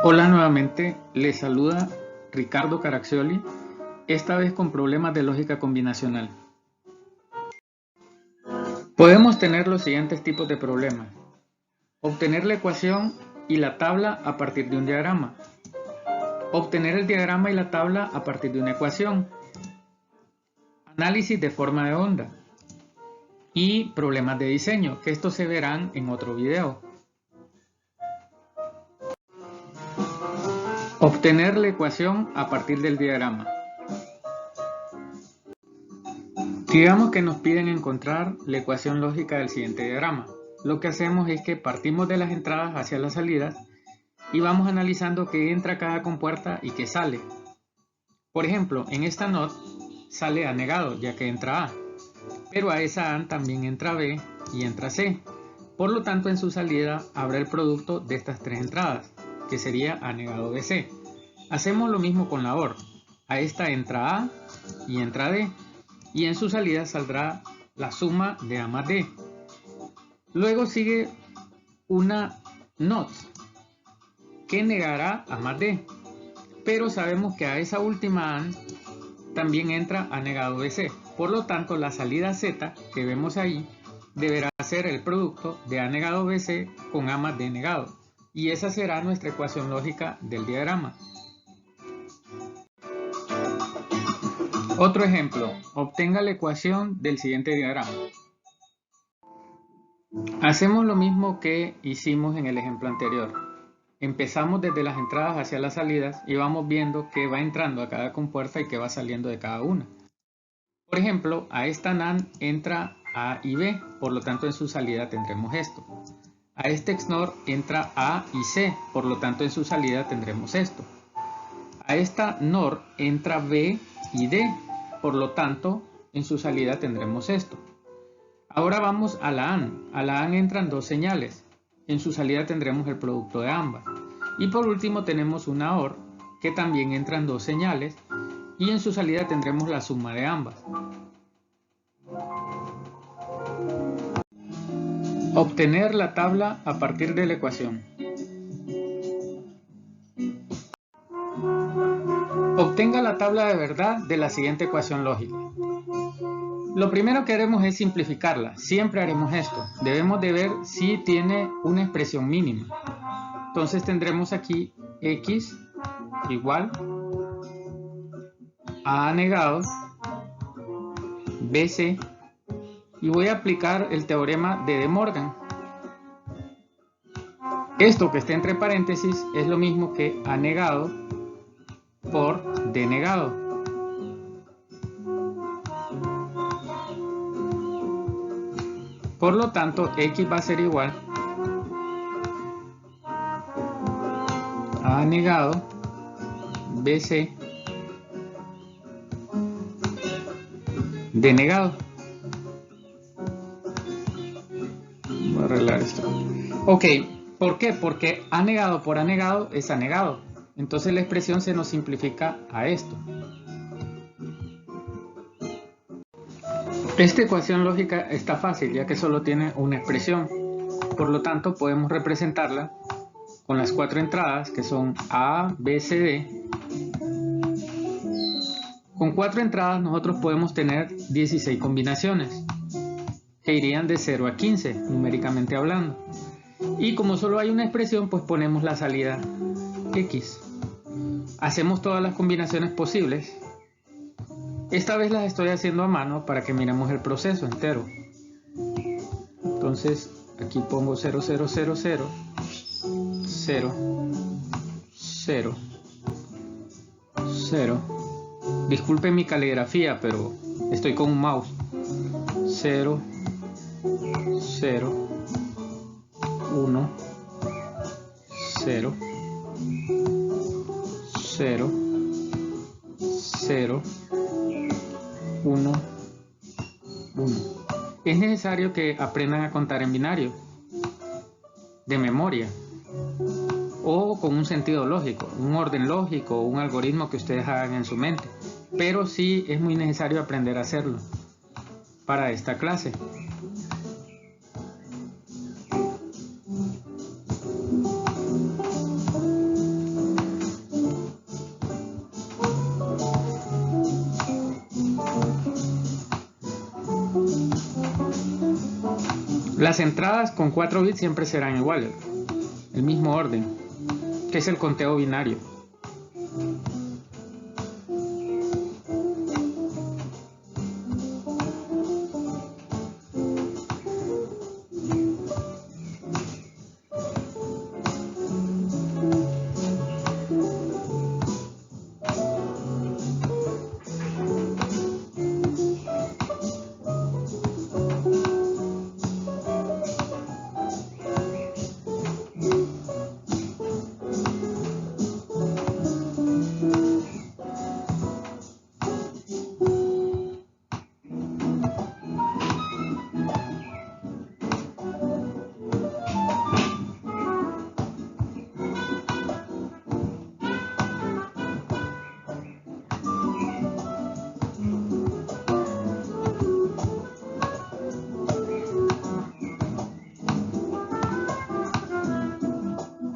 Hola nuevamente, les saluda Ricardo Caraccioli, esta vez con problemas de lógica combinacional. Podemos tener los siguientes tipos de problemas. Obtener la ecuación y la tabla a partir de un diagrama. Obtener el diagrama y la tabla a partir de una ecuación. Análisis de forma de onda. Y problemas de diseño, que estos se verán en otro video. Obtener la ecuación a partir del diagrama. Digamos que nos piden encontrar la ecuación lógica del siguiente diagrama. Lo que hacemos es que partimos de las entradas hacia las salidas y vamos analizando qué entra cada compuerta y qué sale. Por ejemplo, en esta NOT sale A negado, ya que entra A, pero a esa A también entra B y entra C. Por lo tanto, en su salida habrá el producto de estas tres entradas, que sería A negado BC. Hacemos lo mismo con la OR. A esta entra A y entra D, y en su salida saldrá la suma de A más D. Luego sigue una NOT, que negará A más D, pero sabemos que a esa última AND también entra A negado BC. Por lo tanto, la salida Z que vemos ahí deberá ser el producto de A negado BC con A más D negado. Y esa será nuestra ecuación lógica del diagrama. Otro ejemplo, obtenga la ecuación del siguiente diagrama. Hacemos lo mismo que hicimos en el ejemplo anterior. Empezamos desde las entradas hacia las salidas y vamos viendo qué va entrando a cada compuerta y qué va saliendo de cada una. Por ejemplo, a esta NAND entra A y B, por lo tanto en su salida tendremos esto. A este XNOR entra A y C, por lo tanto en su salida tendremos esto. A esta NOR entra B y D, por lo tanto en su salida tendremos esto. Ahora vamos a la AND. A la AND entran dos señales. En su salida tendremos el producto de ambas. Y por último tenemos una OR, que también entran dos señales, y en su salida tendremos la suma de ambas. Obtener la tabla a partir de la ecuación. Obtenga la tabla de verdad de la siguiente ecuación lógica. Lo primero que haremos es simplificarla. Siempre haremos esto. Debemos de ver si tiene una expresión mínima. Entonces tendremos aquí X igual a negado BC, y voy a aplicar el teorema de De Morgan. Esto que está entre paréntesis es lo mismo que A negado por D negado. Por lo tanto, X va a ser igual a negado BC D negado. Voy a arreglar esto. Ok, ¿por qué? Porque A negado por A negado es A negado. Entonces la expresión se nos simplifica a esto. Esta ecuación lógica está fácil, ya que solo tiene una expresión. Por lo tanto, podemos representarla con las cuatro entradas, que son A, B, C, D. Con cuatro entradas nosotros podemos tener 16 combinaciones, que irían de 0 a 15, numéricamente hablando. Y como solo hay una expresión, pues ponemos la salida X. Hacemos todas las combinaciones posibles. Esta vez las estoy haciendo a mano para que miremos el proceso entero. Entonces aquí pongo 0, 0, 0, 0, 0, 0, 0. Disculpen mi caligrafía, pero estoy con un mouse. 0, 0, 1, 0, 0, 0, 1, 1. Es necesario que aprendan a contar en binario, de memoria, o con un sentido lógico, un orden lógico, un algoritmo que ustedes hagan en su mente. Pero sí es muy necesario aprender a hacerlo para esta clase. Las entradas con 4 bits siempre serán iguales, el mismo orden, que es el conteo binario.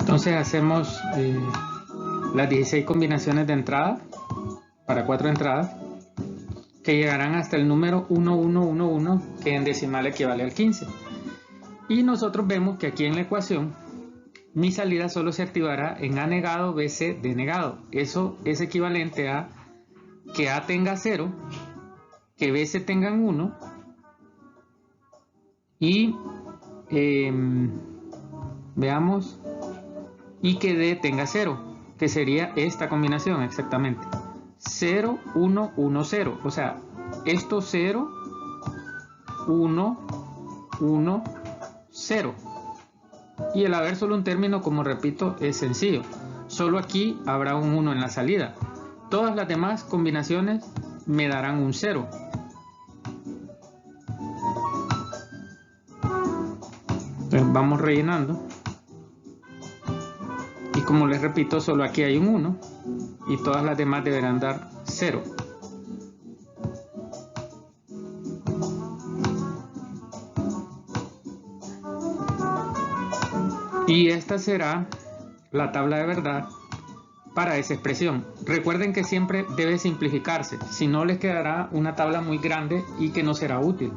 Entonces hacemos las 16 combinaciones de entrada para 4 entradas que llegarán hasta el número 1111, que en decimal equivale al 15. Y nosotros vemos que aquí en la ecuación mi salida solo se activará en A negado, BC, D negado. Eso es equivalente a que A tenga 0, que BC tengan 1 y veamos, y que D tenga 0, que sería esta combinación exactamente. 0, 1, 1, 0. O sea, esto 0, 1, 1, 0. Y el haber solo un término, como repito, es sencillo. Solo aquí habrá un 1 en la salida. Todas las demás combinaciones me darán un 0. Entonces vamos rellenando. Y como les repito, solo aquí hay un 1 y todas las demás deberán dar 0. Y esta será la tabla de verdad para esa expresión. Recuerden que siempre debe simplificarse, si no les quedará una tabla muy grande y que no será útil.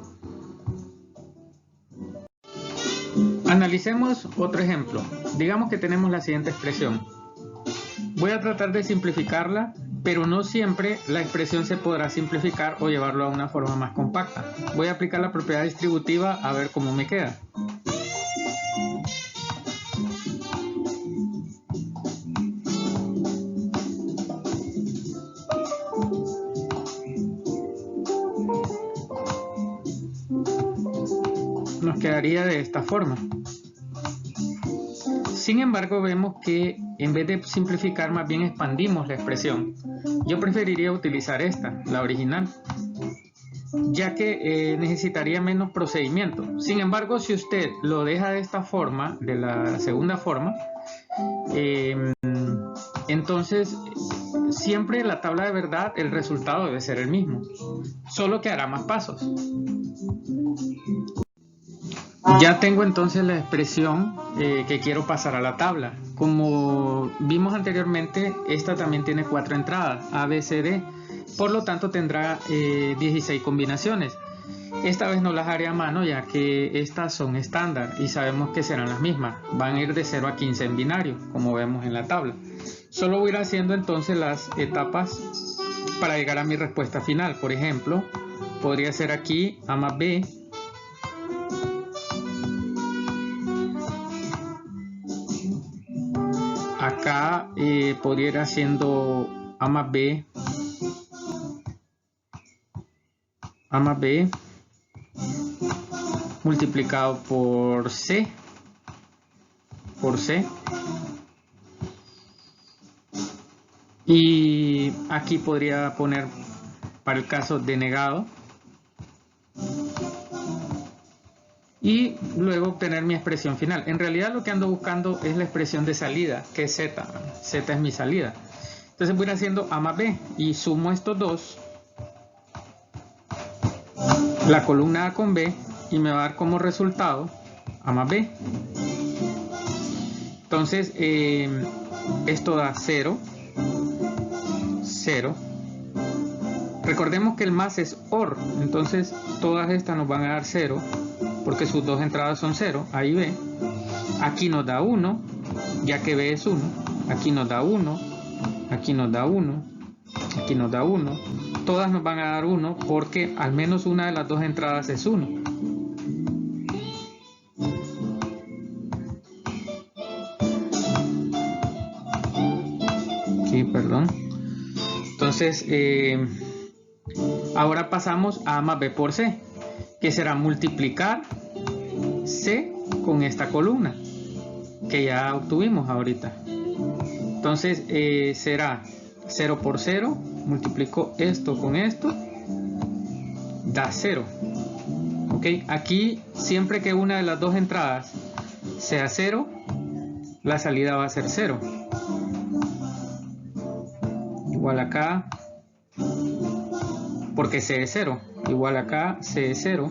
Analicemos otro ejemplo. Digamos que tenemos la siguiente expresión. Voy a tratar de simplificarla, pero no siempre la expresión se podrá simplificar o llevarlo a una forma más compacta. Voy a aplicar la propiedad distributiva a ver cómo me queda. Nos quedaría de esta forma. Sin embargo, vemos que en vez de simplificar, más bien expandimos la expresión. Yo preferiría utilizar esta, la original, ya que necesitaría menos procedimiento. Sin embargo, si usted lo deja de esta forma, de la segunda forma, entonces siempre la tabla de verdad, el resultado debe ser el mismo, solo que hará más pasos. Ya tengo entonces la expresión que quiero pasar a la tabla. Como vimos anteriormente, esta también tiene 4 entradas, A, B, C, D. Por lo tanto tendrá 16 combinaciones. Esta vez no las haré a mano, ya que estas son estándar y sabemos que serán las mismas. Van a ir de 0 a 15 en binario, como vemos en la tabla. Solo voy a ir haciendo entonces las etapas para llegar a mi respuesta final. Por ejemplo, podría ser aquí A más B. Acá podría ir haciendo A más B multiplicado por C y aquí podría poner para el caso de negado y luego obtener mi expresión final. En realidad lo que ando buscando es la expresión de salida, que es Z. Z es mi salida. Entonces voy a ir haciendo A más B y sumo estos dos, la columna A con B, y me va a dar como resultado A más B. Entonces esto da 0, 0. Recordemos que el más es OR, entonces todas estas nos van a dar 0. porque sus dos entradas son 0, A y B. Aquí nos da 1, ya que B es 1. Aquí nos da 1, aquí nos da 1, aquí nos da 1. Todas nos van a dar 1 porque al menos una de las dos entradas es 1. Sí, perdón. Entonces, ahora pasamos a A más B por C, que será multiplicar C con esta columna que ya obtuvimos ahorita. Entonces será 0 por 0, multiplico esto con esto, da 0. ¿Ok? Aquí siempre que una de las dos entradas sea 0, la salida va a ser 0. Igual acá, porque C es 0. Igual acá, C es 0.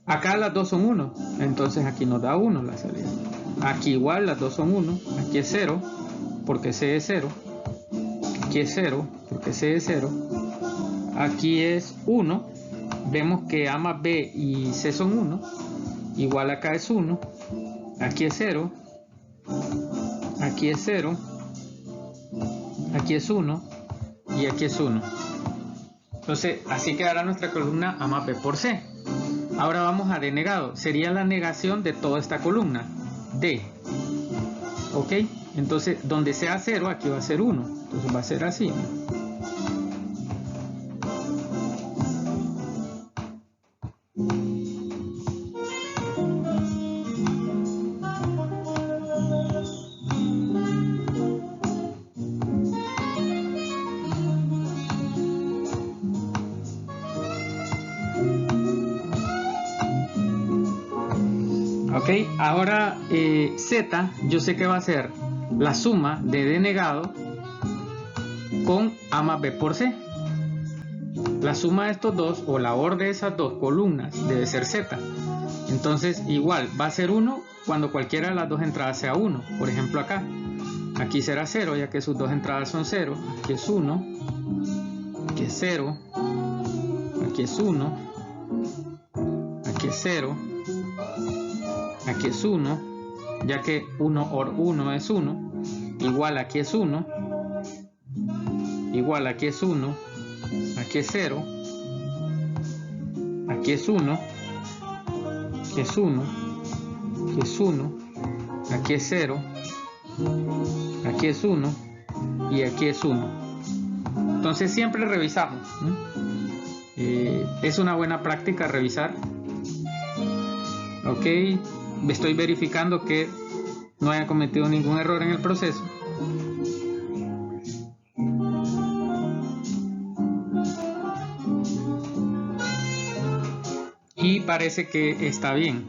Acá las dos son 1, entonces aquí nos da 1 la salida. Aquí igual las dos son 1, aquí es 0, porque C es 0. Aquí es 0, porque C es 0. Aquí es 1. Vemos que A más B y C son 1. Igual acá es 1. Aquí es 0. Aquí es 0. Aquí es 1. Y aquí es 1. Entonces, así quedará nuestra columna A más B por C. Ahora vamos a D negado. Sería la negación de toda esta columna. D. ¿Ok? Entonces, donde sea 0, aquí va a ser 1. Entonces va a ser así. Ok, ahora Z, yo sé que va a ser la suma de D negado con A más B por C. La suma de estos dos, o la OR de esas dos columnas, debe ser Z. Entonces, igual, va a ser 1 cuando cualquiera de las dos entradas sea 1. Por ejemplo, acá. Aquí será 0, ya que sus dos entradas son 0. Aquí es 1. Aquí es 0. Aquí es 1. Aquí es 0. Aquí es 1, ya que 1 OR 1 es 1. Igual aquí es 1. Igual aquí es 1. Aquí es 0. Aquí es 1. Aquí es 1. Aquí es 1. Aquí es 0. Aquí es 1. Y aquí es 1. Entonces siempre revisamos, ¿no? Es una buena práctica revisar. Ok. Estoy verificando que no haya cometido ningún error en el proceso. Y parece que está bien.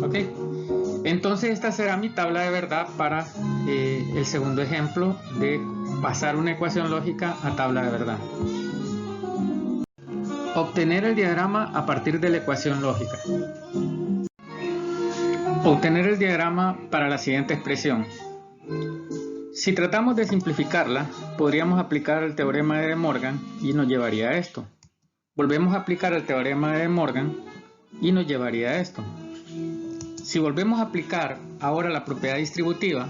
Ok. Entonces esta será mi tabla de verdad para el segundo ejemplo de pasar una ecuación lógica a tabla de verdad. Obtener el diagrama a partir de la ecuación lógica. Obtener el diagrama para la siguiente expresión. Si tratamos de simplificarla, podríamos aplicar el teorema de De Morgan y nos llevaría a esto. Volvemos a aplicar el teorema de De Morgan y nos llevaría a esto. Si volvemos a aplicar ahora la propiedad distributiva,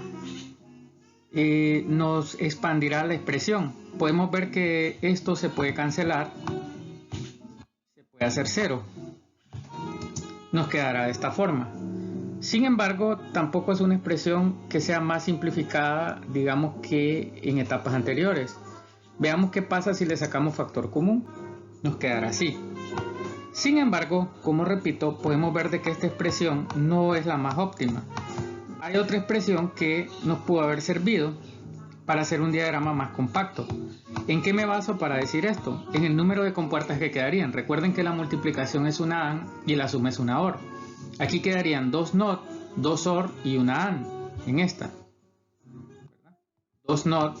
nos expandirá la expresión. Podemos ver que esto se puede cancelar, se puede hacer 0. Nos quedará de esta forma. Sin embargo, tampoco es una expresión que sea más simplificada, digamos, que en etapas anteriores. Veamos qué pasa si le sacamos factor común. Nos quedará así. Sin embargo, como repito, podemos ver de que esta expresión no es la más óptima. Hay otra expresión que nos pudo haber servido para hacer un diagrama más compacto. ¿En qué me baso para decir esto? En el número de compuertas que quedarían. Recuerden que la multiplicación es una AND y la suma es una OR. Aquí quedarían 2 NOT, 2 OR y una AND en esta. 2 NOT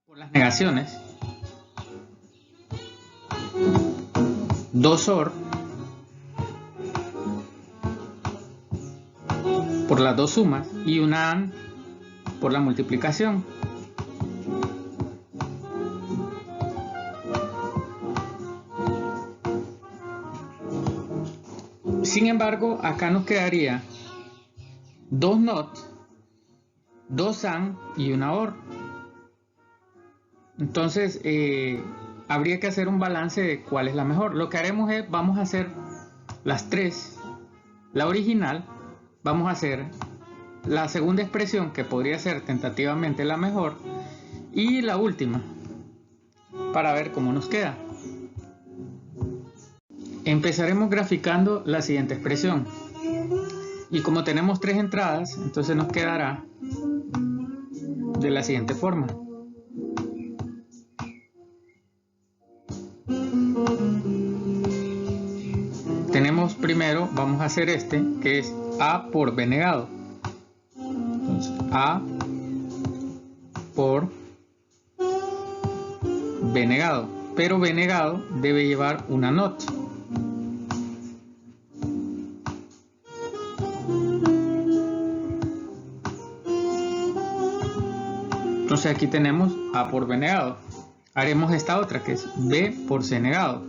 por las negaciones, 2 OR por las dos sumas y una AND por la multiplicación. Sin embargo, acá nos quedaría 2 NOT, 2 AND y una OR. Entonces, habría que hacer un balance de cuál es la mejor. Lo que haremos es, vamos a hacer las tres. La original, vamos a hacer la segunda expresión, que podría ser tentativamente la mejor, y la última, para ver cómo nos queda. Empezaremos graficando la siguiente expresión. Y como tenemos 3 entradas, entonces nos quedará de la siguiente forma. Tenemos primero, vamos a hacer este, que es A por B negado. Entonces, A por B negado. Pero B negado debe llevar una NOT. Entonces aquí tenemos A por B negado. Haremos esta otra, que es B por C negado.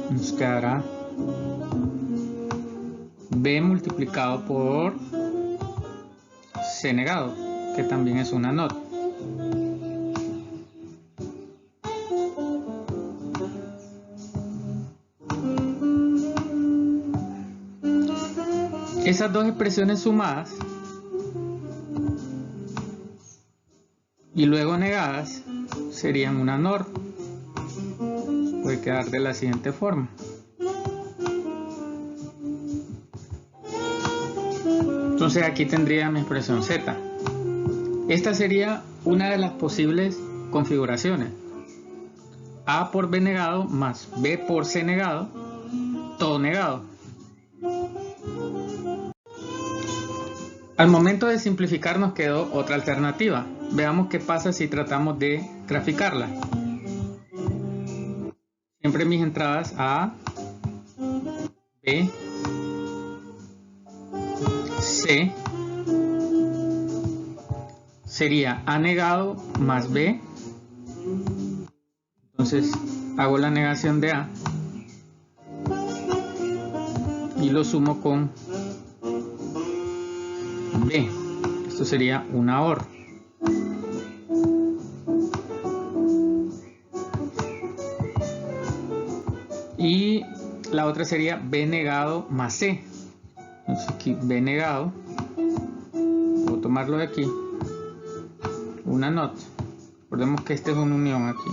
Nos quedará B multiplicado por C negado, que también es una NOT. Esas dos expresiones sumadas y luego negadas serían una NOR. Puede quedar de la siguiente forma. Entonces aquí tendría mi expresión Z. Esta sería una de las posibles configuraciones. A por B negado más B por C negado, todo negado. Al momento de simplificar nos quedó otra alternativa. Veamos qué pasa si tratamos de graficarla. Siempre mis entradas A, B, C sería A negado más B. Entonces hago la negación de A y lo sumo con B. Esto sería una OR. Y la otra sería B negado más C. Entonces aquí B negado, puedo tomarlo de aquí, una NOT. Recordemos que esta es una unión aquí.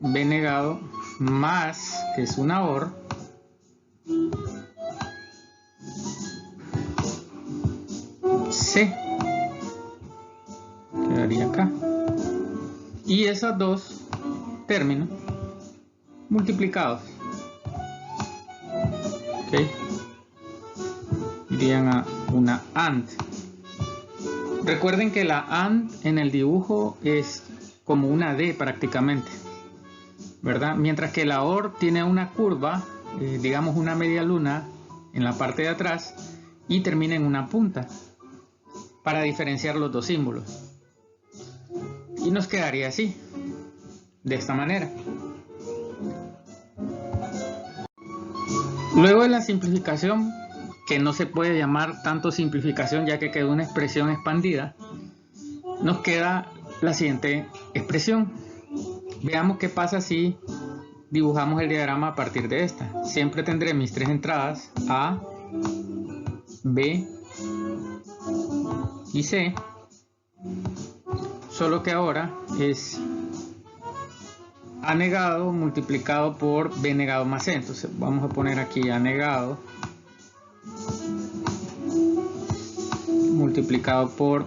B negado más, que es una OR, C, quedaría acá. Y esos dos términos multiplicados, ¿ok? Irían a una AND. Recuerden que la AND en el dibujo es como una D prácticamente, ¿verdad? Mientras que la OR tiene una curva, digamos una media luna en la parte de atrás y termina en una punta, para diferenciar los dos símbolos. Y nos quedaría así, de esta manera. Luego de la simplificación, que no se puede llamar tanto simplificación ya que quedó una expresión expandida, nos queda la siguiente expresión. Veamos qué pasa si dibujamos el diagrama a partir de esta. Siempre tendré mis 3 entradas A, B y C, solo que ahora es A negado multiplicado por B negado más C. Entonces vamos a poner aquí A negado multiplicado por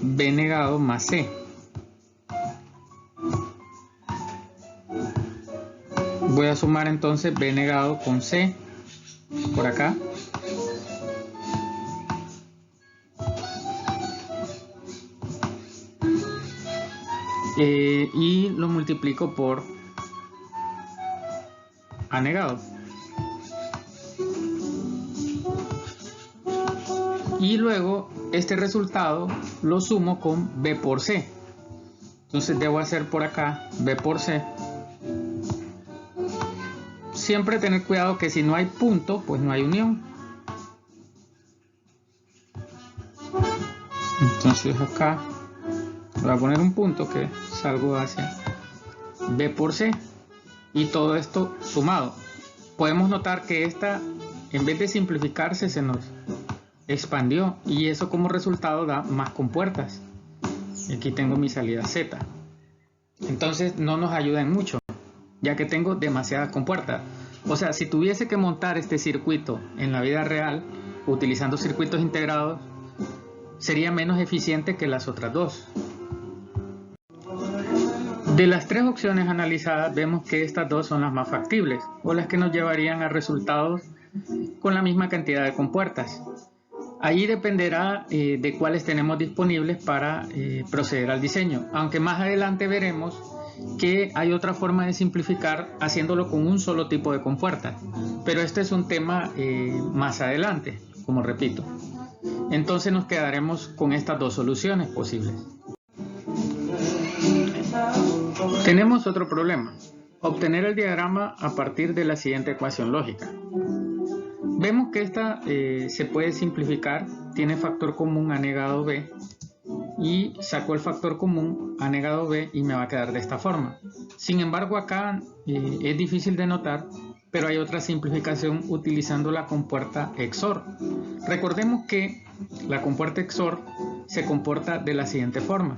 B negado más C. Voy a sumar entonces B negado con C por acá. Y lo multiplico por A negado. Y luego este resultado lo sumo con B por C. Entonces debo hacer por acá B por C, siempre tener cuidado que si no hay punto, pues no hay unión. Entonces acá voy a poner un punto que salgo hacia B por C y todo esto sumado. Podemos notar que esta, en vez de simplificarse, se nos expandió y eso como resultado da más compuertas. Aquí tengo mi salida Z. Entonces no nos ayuda en mucho, ya que tengo demasiadas compuertas. O sea, si tuviese que montar este circuito en la vida real, utilizando circuitos integrados, sería menos eficiente que las otras dos. De las tres opciones analizadas, vemos que estas dos son las más factibles, o las que nos llevarían a resultados con la misma cantidad de compuertas. Allí dependerá de cuáles tenemos disponibles para proceder al diseño, aunque más adelante veremos que hay otra forma de simplificar haciéndolo con un solo tipo de compuerta, pero este es un tema más adelante, como repito. Entonces nos quedaremos con estas dos soluciones posibles. Tenemos otro problema: obtener el diagrama a partir de la siguiente ecuación lógica. Vemos que esta se puede simplificar, tiene factor común a negado b, y saco el factor común a negado b y me va a quedar de esta forma. Sin embargo, acá es difícil de notar, pero hay otra simplificación utilizando la compuerta XOR. Recordemos que la compuerta XOR se comporta de la siguiente forma.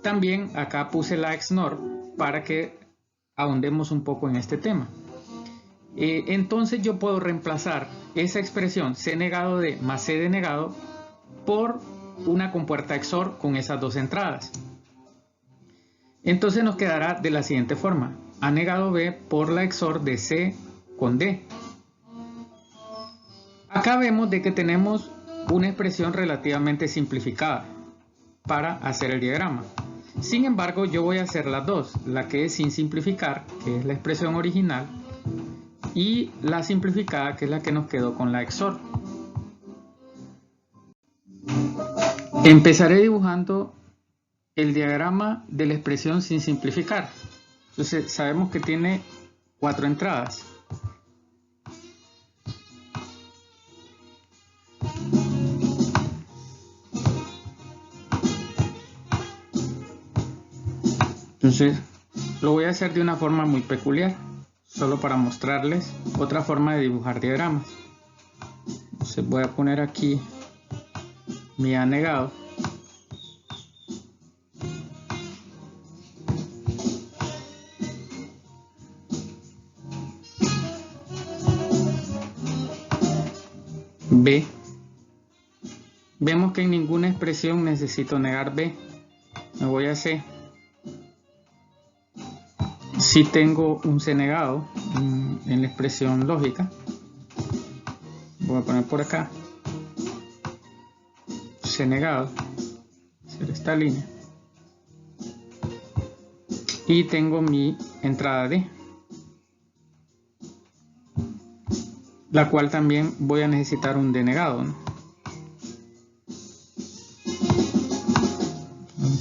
También acá puse la XNOR para que ahondemos un poco en este tema. Entonces yo puedo reemplazar esa expresión C negado D más C denegado por una compuerta XOR con esas dos entradas. Entonces nos quedará de la siguiente forma: A negado B por la XOR de C con D. Acá vemos de que tenemos una expresión relativamente simplificada para hacer el diagrama. Sin embargo, yo voy a hacer las dos, la que es sin simplificar, que es la expresión original, y la simplificada, que es la que nos quedó con la XOR. Empezaré dibujando el diagrama de la expresión sin simplificar. Entonces sabemos que tiene 4 entradas. Entonces lo voy a hacer de una forma muy peculiar, solo para mostrarles otra forma de dibujar diagramas. Entonces voy a poner aquí mi A negado. B. Vemos que en ninguna expresión necesito negar B. Me voy a C. Si tengo un C negado en la expresión lógica, voy a poner por acá C negado, hacer esta línea, y tengo mi entrada D, la cual también voy a necesitar un D negado, ¿no?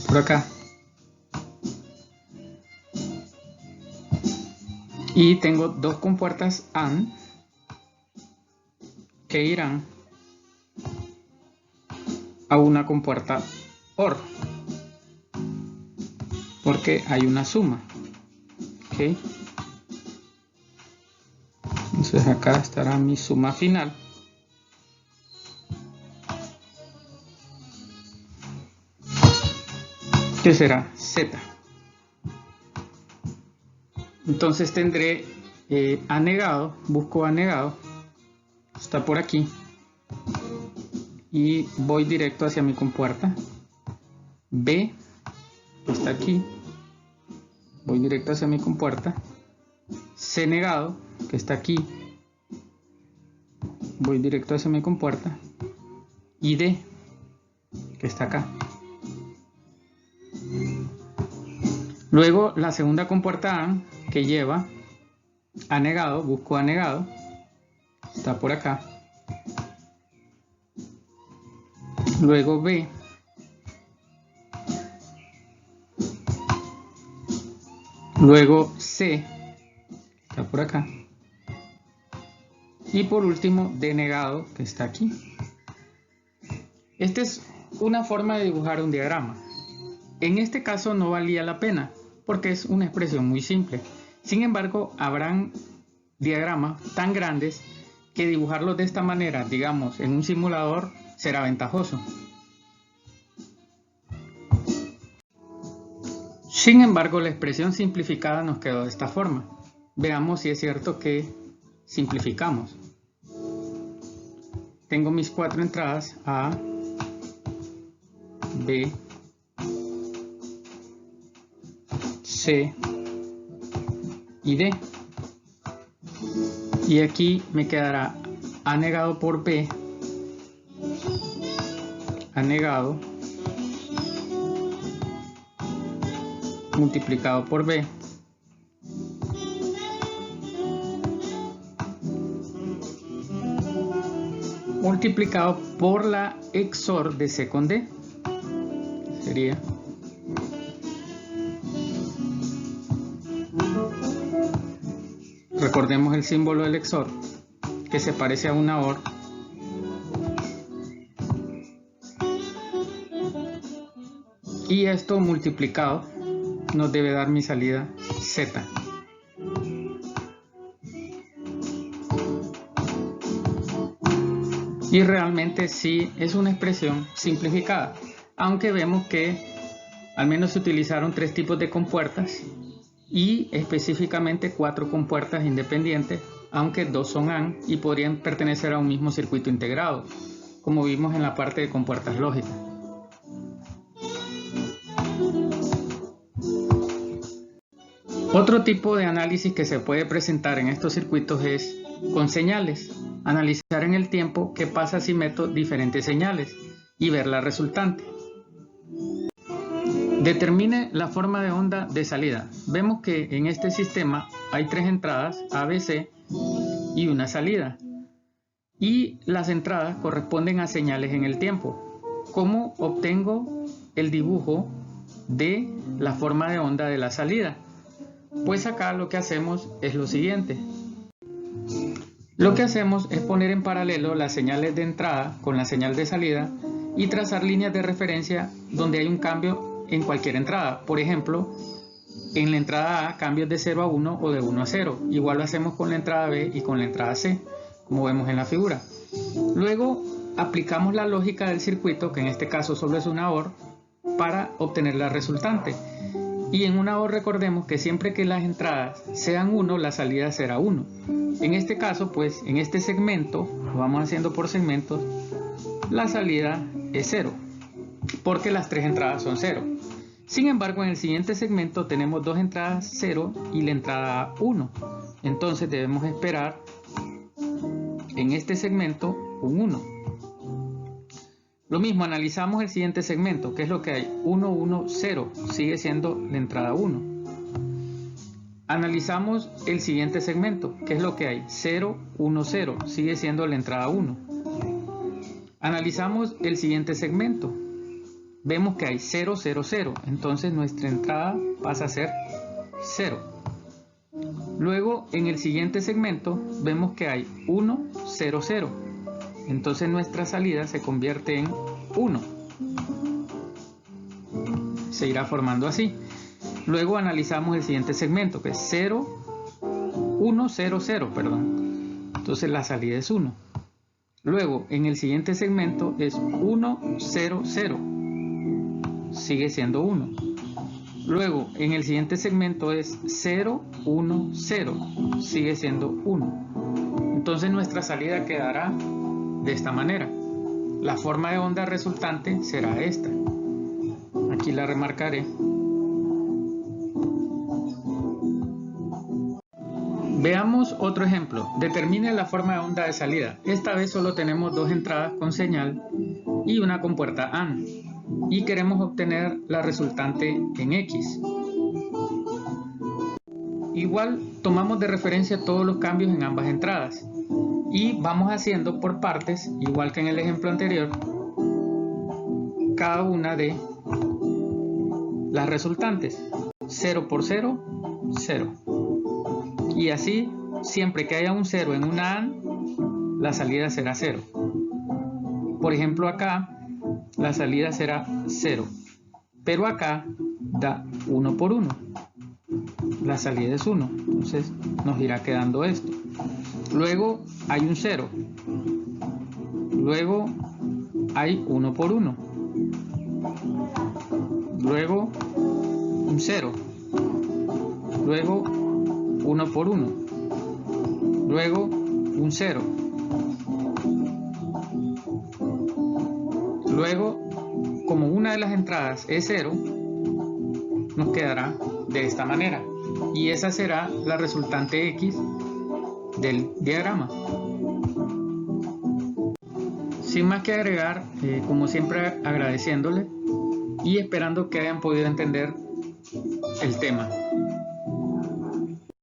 Por acá. Y tengo dos compuertas AND que irán a una compuerta OR, porque hay una suma. ¿Okay? Entonces acá estará mi suma final. Que será Z. Entonces tendré A negado, busco A negado, está por aquí, y voy directo hacia mi compuerta. B, que está aquí, voy directo hacia mi compuerta. C negado, que está aquí, voy directo hacia mi compuerta. Y D, que está acá. Luego la segunda compuerta AND, que lleva A negado, busco A negado, está por acá. Luego B, luego C, está por acá, Y por último, D negado, que está aquí. Esta es una forma de dibujar un diagrama. En este caso no valía la pena, porque es una expresión muy simple. Sin embargo, habrán diagramas tan grandes que dibujarlos de esta manera, digamos, en un simulador, será ventajoso. Sin embargo, la expresión simplificada nos quedó de esta forma. Veamos si es cierto que simplificamos. Tengo mis 4 entradas A, B, C y D. Y aquí me quedará A negado por B, A negado multiplicado por B multiplicado por la XOR de C con D. Sería recordemos el símbolo del XOR, que se parece a una OR. Y esto multiplicado nos debe dar mi salida Z. Y realmente sí es una expresión simplificada, aunque vemos que al menos se utilizaron 3 tipos de compuertas y específicamente 4 compuertas independientes, aunque 2 son AND y podrían pertenecer a un mismo circuito integrado, como vimos en la parte de compuertas lógicas. Otro tipo de análisis que se puede presentar en estos circuitos es con señales. Analizar en el tiempo qué pasa si meto diferentes señales y ver la resultante. Determine la forma de onda de salida. Vemos que en este sistema hay 3 entradas A, B, C y una salida. Y las entradas corresponden a señales en el tiempo. ¿Cómo obtengo el dibujo de la forma de onda de la salida? Pues acá lo que hacemos es lo siguiente. Lo que hacemos es poner en paralelo las señales de entrada con la señal de salida y trazar líneas de referencia donde hay un cambio en cualquier entrada. Por ejemplo, en la entrada A cambios de 0 a 1 o de 1 a 0. Igual lo hacemos con la entrada B y con la entrada C, como vemos en la figura. Luego aplicamos la lógica del circuito, que en este caso solo es una OR, para obtener la resultante. Y en una OR recordemos que siempre que las entradas sean 1, la salida será 1. En este caso, pues, en este segmento, lo vamos haciendo por segmentos, la salida es 0, porque las 3 entradas son 0. Sin embargo, en el siguiente segmento tenemos 2 entradas 0 y la entrada 1. Entonces debemos esperar en este segmento un 1. Lo mismo, analizamos el siguiente segmento, que es lo que hay, 1, 1, 0, sigue siendo la entrada 1. Analizamos el siguiente segmento, que es lo que hay, 0, 1, 0, sigue siendo la entrada 1. Analizamos el siguiente segmento, vemos que hay 0, 0, 0, entonces nuestra entrada pasa a ser 0. Luego, en el siguiente segmento, vemos que hay 1, 0, 0. Entonces nuestra salida se convierte en 1. Se irá formando así. Luego analizamos el siguiente segmento, que es 0, 1, 0, 0, perdón. Entonces la salida es 1. Luego en el siguiente segmento es 1, 0, 0. Sigue siendo 1. Luego en el siguiente segmento es 0, 1, 0. Sigue siendo 1. Entonces nuestra salida quedará de esta manera. La forma de onda resultante será esta. Aquí la remarcaré. Veamos otro ejemplo. Determine la forma de onda de salida. Esta vez solo tenemos 2 entradas con señal y una compuerta AND. Y queremos obtener la resultante en X. Igual tomamos de referencia todos los cambios en ambas entradas. Y vamos haciendo por partes, igual que en el ejemplo anterior, cada una de las resultantes. 0 por 0, 0. Y así, siempre que haya un 0 en una AND, la salida será 0. Por ejemplo, acá la salida será 0, pero acá da 1 por 1. La salida es 1, entonces nos irá quedando esto. Luego hay un 0. Luego hay 1 por 1. Luego un 0. Luego 1 por 1. Luego un 0. Luego, como una de las entradas es 0, nos quedará de esta manera. Y esa será la resultante X del diagrama. Sin más que agregar, como siempre agradeciéndole y esperando que hayan podido entender el tema.